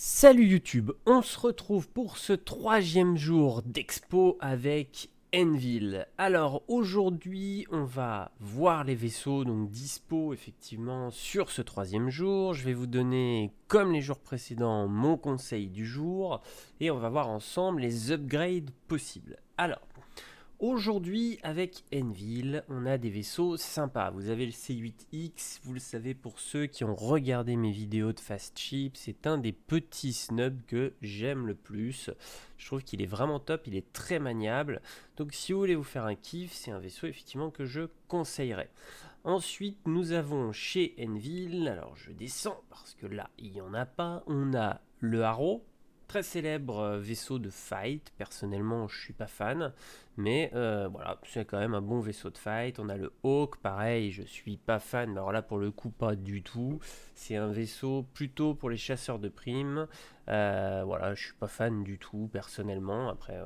Salut YouTube, on se retrouve pour ce troisième jour d'expo avec Envil. Alors aujourd'hui on va voir les vaisseaux donc dispo effectivement sur ce troisième jour. Je vais vous donner comme les jours précédents mon conseil du jour et on va voir ensemble les upgrades possibles. Alors aujourd'hui, avec Envil, on a des vaisseaux sympas. Vous avez le C8X, vous le savez pour ceux qui ont regardé mes vidéos de Fast Ship, c'est un des petits snubs que j'aime le plus. Je trouve qu'il est vraiment top, il est très maniable. Donc si vous voulez vous faire un kiff, c'est un vaisseau effectivement que je conseillerais. Ensuite, nous avons chez Envil, alors je descends parce que là, il n'y en a pas, on a le Haro. Très célèbre vaisseau de fight, personnellement je suis pas fan, mais voilà, c'est quand même un bon vaisseau de fight. On a le Hawk, pareil, je suis pas fan, mais alors là pour le coup pas du tout. C'est un vaisseau plutôt pour les chasseurs de primes. Voilà, je suis pas fan du tout personnellement. Après,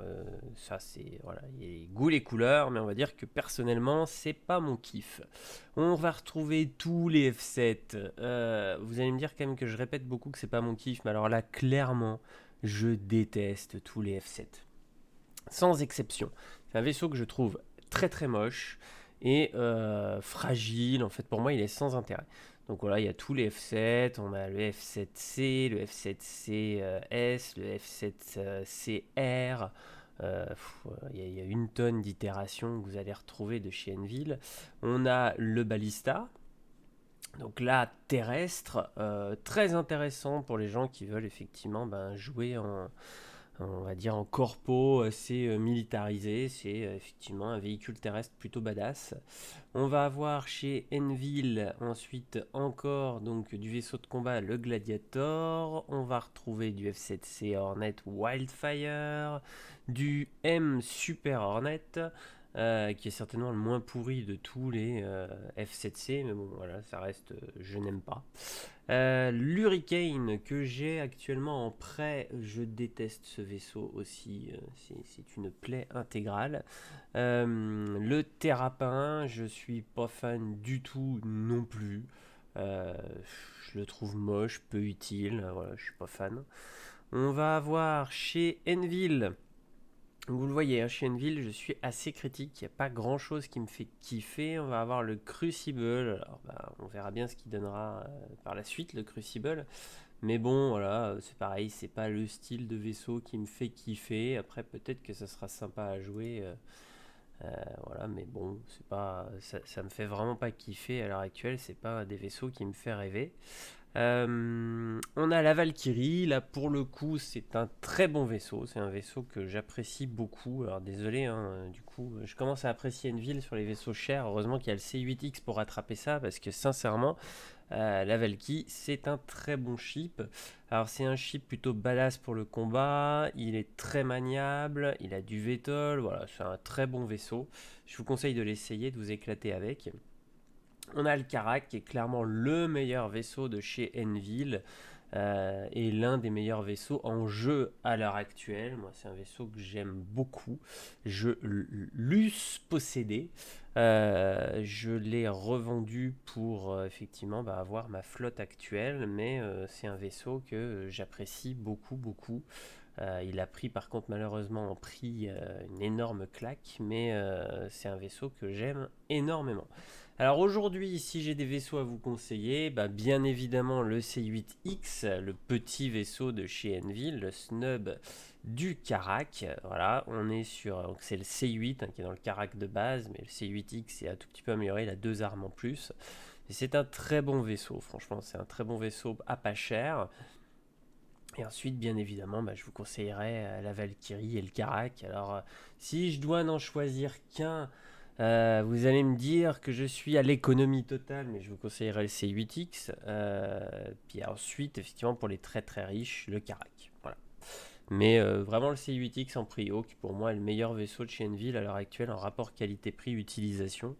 ça c'est voilà, il y a les goûts, les couleurs, mais on va dire que personnellement c'est pas mon kiff. On va retrouver tous les F7. Vous allez me dire quand même que je répète beaucoup que c'est pas mon kiff, mais alors là clairement je déteste tous les F7 sans exception. C'est un vaisseau que je trouve très très moche et fragile. En fait, pour moi, il est sans intérêt. Donc voilà, il y a tous les F7. On a le F7C, le F7CS, le F7CR. Il y a une tonne d'itérations que vous allez retrouver de chez Envil. On a le Ballista. Donc là, terrestre, très intéressant pour les gens qui veulent effectivement jouer on va dire en corpo assez militarisé. C'est effectivement un véhicule terrestre plutôt badass. On va avoir chez Envil ensuite encore donc du vaisseau de combat le Gladiator. On va retrouver du F7C Hornet Wildfire, du M Super Hornet. Qui est certainement le moins pourri de tous les F7C, mais bon voilà, ça reste, je n'aime pas. L'Hurricane que j'ai actuellement en prêt, je déteste ce vaisseau aussi, c'est une plaie intégrale. Le Terrapin, je suis pas fan du tout non plus. Euh, je le trouve moche, peu utile, voilà, je suis pas fan. On va avoir chez Envil. Vous le voyez, hein, chez Envil, je suis assez critique. Il n'y a pas grand chose qui me fait kiffer. On va avoir le Crucible. Alors, on verra bien ce qu'il donnera par la suite, le Crucible. Mais bon, voilà, c'est pareil. C'est pas le style de vaisseau qui me fait kiffer. Après, peut-être que ça sera sympa à jouer. Voilà, mais bon, c'est pas, ça me fait vraiment pas kiffer à l'heure actuelle. C'est pas des vaisseaux qui me fait rêver. On a la Valkyrie, là pour le coup c'est un très bon vaisseau, c'est un vaisseau que j'apprécie beaucoup. Alors désolé, hein, du coup je commence à apprécier Envil sur les vaisseaux chers, heureusement qu'il y a le C8X pour rattraper ça, parce que sincèrement la Valkyrie c'est un très bon ship. Alors c'est un ship plutôt badass pour le combat, il est très maniable, il a du VTOL, voilà, c'est un très bon vaisseau. Je vous conseille de l'essayer, de vous éclater avec. On a le Karak qui est clairement le meilleur vaisseau de chez Envil et l'un des meilleurs vaisseaux en jeu à l'heure actuelle. Moi, c'est un vaisseau que j'aime beaucoup. Je l'eusse possédé. Je l'ai revendu pour effectivement avoir ma flotte actuelle, mais c'est un vaisseau que j'apprécie beaucoup, beaucoup. Il a pris par contre malheureusement en prix une énorme claque, mais c'est un vaisseau que j'aime énormément. Alors aujourd'hui, si j'ai des vaisseaux à vous conseiller, bien évidemment le C8X, le petit vaisseau de chez Envil, le snub du Karak. Voilà, on est sur, donc c'est le C8 qui est dans le Karak de base, mais le C8X est un tout petit peu amélioré, il a 2 armes en plus. Et c'est un très bon vaisseau, franchement, c'est un très bon vaisseau à pas cher. Et ensuite, bien évidemment, je vous conseillerais la Valkyrie et le Karak. Alors, si je dois n'en choisir qu'un, vous allez me dire que je suis à l'économie totale, mais je vous conseillerais le C8X. Puis ensuite, effectivement, pour les très très riches, le Karak. Voilà. Mais vraiment le C8X en prio, qui pour moi est le meilleur vaisseau de chez Envil à l'heure actuelle en rapport qualité-prix-utilisation.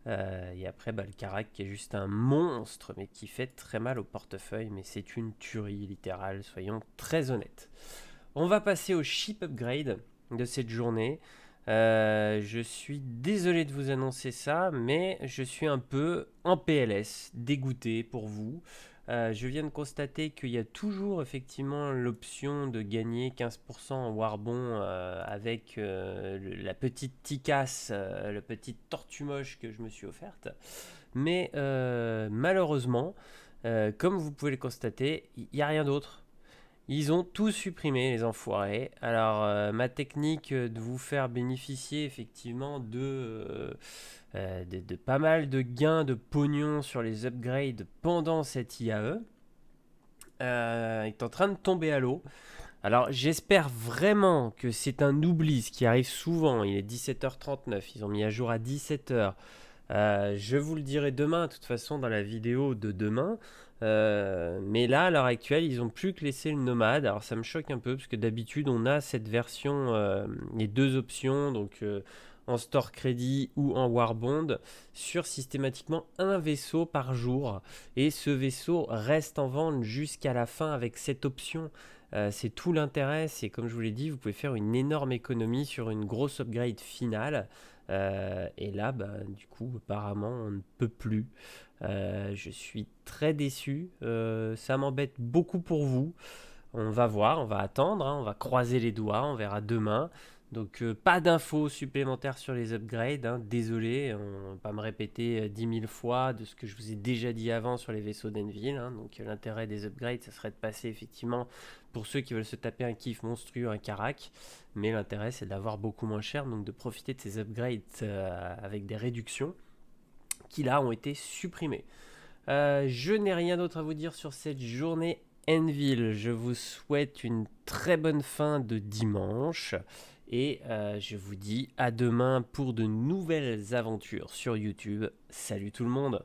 Et après, le Karak qui est juste un monstre, mais qui fait très mal au portefeuille, mais c'est une tuerie littérale, soyons très honnêtes. On va passer au ship upgrade de cette journée. Je suis désolé de vous annoncer ça, mais je suis un peu en PLS, dégoûté pour vous. Je viens de constater qu'il y a toujours effectivement l'option de gagner 15% en Warbond avec la petite Ticasse, la petite tortue moche que je me suis offerte. Mais malheureusement, comme vous pouvez le constater, il n'y a rien d'autre. Ils ont tout supprimé, les enfoirés. Alors, ma technique de vous faire bénéficier effectivement de pas mal de gains de pognon sur les upgrades pendant cette IAE est en train de tomber à l'eau. Alors, j'espère vraiment que c'est un oubli, ce qui arrive souvent. Il est 17h39, ils ont mis à jour à 17h. Je vous le dirai demain, de toute façon, dans la vidéo de demain. Mais là, à l'heure actuelle, ils n'ont plus que laissé le nomade. Alors ça me choque un peu, parce que d'habitude, on a cette version, les deux options, donc en store crédit ou en warbond, sur systématiquement un vaisseau par jour. Et ce vaisseau reste en vente jusqu'à la fin avec cette option. C'est tout l'intérêt, c'est comme je vous l'ai dit, vous pouvez faire une énorme économie sur une grosse upgrade finale. Et là, du coup, apparemment, on ne peut plus. Je suis très déçu. Ça m'embête beaucoup pour vous. On va voir, on va attendre, hein, on va croiser les doigts, on verra demain. Donc pas d'infos supplémentaires sur les upgrades, hein, désolé, on ne va pas me répéter 10 000 fois de ce que je vous ai déjà dit avant sur les vaisseaux d'Enville. Hein. Donc l'intérêt des upgrades, ça serait de passer effectivement, pour ceux qui veulent se taper un kiff monstrueux, un Karak. Mais l'intérêt, c'est d'avoir beaucoup moins cher, donc de profiter de ces upgrades avec des réductions qui là ont été supprimées. Je n'ai rien d'autre à vous dire sur cette journée Enville. Je vous souhaite une très bonne fin de dimanche et je vous dis à demain pour de nouvelles aventures sur YouTube. Salut tout le monde!